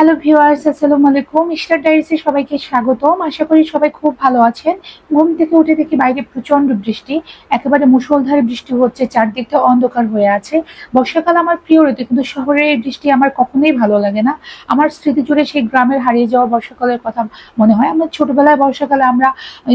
Hello viewers, আসসালামু আলাইকুম। ইশরাত ডায়েরিজে সবাইকে স্বাগতম। আশা করি সবাই খুব ভালো আছেন। ঘুম থেকে উঠে দেখি বাইরে প্রচন্ড বৃষ্টি, একেবারে মুষলধারে বৃষ্টি হচ্ছে, চারদিকটা অন্ধকার হয়ে আছে। বর্ষাকাল আমার প্রিয় ঋতু, কিন্তু শহরের এই বৃষ্টি আমার কখনোই ভালো লাগে না। আমার স্মৃতি জুড়ে সেই গ্রামের হারিয়ে যাওয়া বর্ষাকালের কথা মনে হয়। আমরা ছোটবেলায় বর্ষাকালে আমরা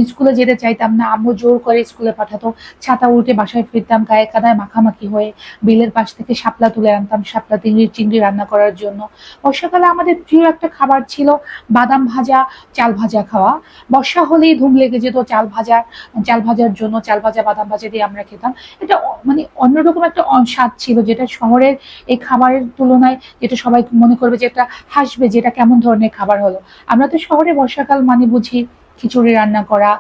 স্কুলে যেতে চাইতাম না, আম্মু জোর করে স্কুলে পাঠাতো। ছাতা উল্টে বাসায় ফিরতাম গায়ে কাদায় মাখামাখি হয়ে। বিলের পাশ থেকে শাপলা তুলে আনতাম, শাপলা চিংড়ি রান্না করার জন্য। বর্ষাকালে আমাদের প্রিয় একটা খাবার ছিল বাদাম ভাজা, চাল ভাজা খাওয়া। বর্ষা হলেই ধুম লেগে যেত চাল ভাজার জন্য। চাল ভাজা বাদাম ভাজা দিয়ে আমরা খেতাম। এটা মানে অন্যরকম একটা স্বাদ ছিল, যেটা শহরের এই খাবারের তুলনায়, যেটা সবাই মনে করবে যে এটা হাসবে, যেটা কেমন ধরনের খাবার হলো। আমরা তো শহরে বর্ষাকাল মানে বুঝি খিচুড়ি রান্না করা,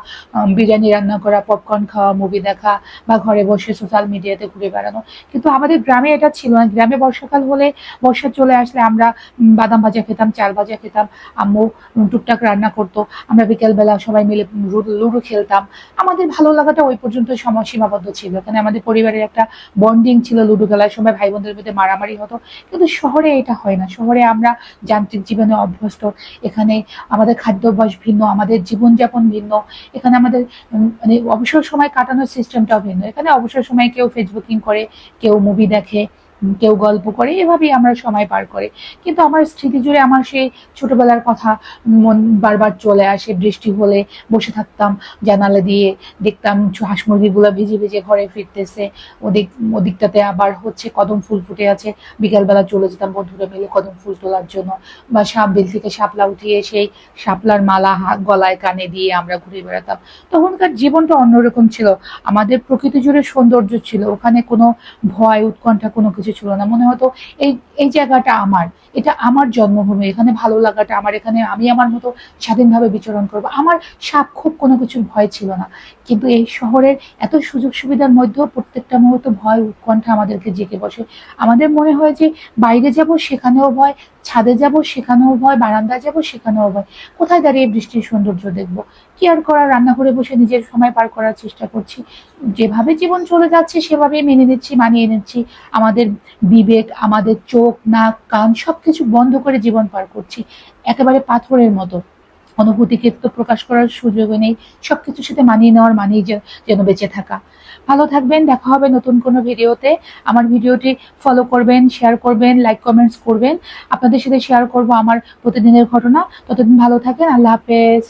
বিরিয়ানি রান্না করা, পপকর্ন খাওয়া, মুভি দেখা, বা ঘরে বসে সোশ্যাল মিডিয়াতে ঘুরে বেড়ানো। কিন্তু আমাদের গ্রামে এটা ছিল না। গ্রামে বর্ষাকাল হলে, বর্ষা চলে আসলে আমরা বাদাম ভাজা খেতাম, চাল ভাজা খেতাম। আম্মু টুকটাক রান্না করতো। আমরা বিকেলবেলা সবাই মিলে লুডো খেলতাম। আমাদের ভালো লাগাটা ওই পর্যন্ত সীমাবদ্ধ ছিল। এখানে আমাদের পরিবারের একটা বন্ডিং ছিল। লুডো খেলার সময় ভাই বোনদের মধ্যে মারামারি হতো। কিন্তু শহরে এটা হয় না। শহরে আমরা যান্ত্রিক জীবনে অভ্যস্ত। এখানে আমাদের খাদ্যাভ্যাস ভিন্ন, আমাদের জীবনযাপন ভিন্ন। এখানে আমাদের মানে অবসর সময় কাটানোর সিস্টেমটাও ভিন্ন। এখানে অবসর সময় কেউ ফেসবুকিং করে, কেউ মুভি দেখে, কেউ গল্প করে, এভাবেই আমরা সময় পার করে। কিন্তু আমার স্মৃতি জুড়ে আমার সেই ছোটবেলার কথা মন বারবার চলে আসে। বৃষ্টি হলে বসে থাকতাম জানালা দিয়ে, দেখতাম হাঁস মুরগিগুলো ভিজে ভিজে ঘরে ফিরতেছে। ওদিকটাতে আবার হচ্ছে কদম ফুল ফুটে আছে। বিকালবেলা চলে যেতাম বন্ধুরা মিলে কদম ফুল তোলার জন্য, বা বিল থেকে শাপলা উঠিয়ে সেই শাপলার মালা গলায় কানে দিয়ে আমরা ঘুরে বেড়াতাম। তখনকার জীবনটা অন্যরকম ছিল। আমাদের প্রকৃতি জুড়ে সৌন্দর্য ছিল, ওখানে কোনো ভয় উৎকণ্ঠা কোনো কিছু ছিল না। মনে হতো এই এই জায়গাটা আমার, এটা আমার জন্মভূমি, এখানে ভালো লাগাটা আমার, এখানে আমি আমার মতো স্বাধীনভাবে বিচরণ করবো। আমার খুব কোনো কিছুর ভয় ছিল না। কিন্তু এই শহরের এত সুযোগ সুবিধার মধ্যেও প্রত্যেকটা মুহূর্ত ভয় উৎকণ্ঠা আমাদেরকে জেগে বসে। আমাদের মনে হয় যে বাইরে যাব সেখানেও ভয়, ছাদে যাব সেখানেও ভয়, বারান্দায় যাব সেখানেও ভয়। কোথায় দাঁড়িয়ে বৃষ্টির সৌন্দর্য দেখবো? কি আর করার, রান্নাঘরে বসে নিজের সময় পার করার চেষ্টা করছি। যেভাবে জীবন চলে যাচ্ছে সেভাবেই মেনে নিচ্ছি, মানিয়ে নিচ্ছি। আমাদের বিবেক, আমাদের চোখ, নাক, কান সবকিছু বন্ধ করে জীবন পার করছি, একেবারে পাথরের মতো। অনুভূতিকে তো প্রকাশ করার সুযোগও নেই। সবকিছুর সাথে মানিয়ে নেওয়ার মানেই যেন বেঁচে থাকা। ভালো থাকবেন, দেখা হবে নতুন কোনো ভিডিওতে। আমার ভিডিওটি ফলো করবেন, শেয়ার করবেন, লাইক কমেন্টস করবেন। আপনাদের সাথে শেয়ার করব আমার প্রতিদিনের ঘটনা। ততদিন ভালো থাকেন। আল্লাহ হাফেজ।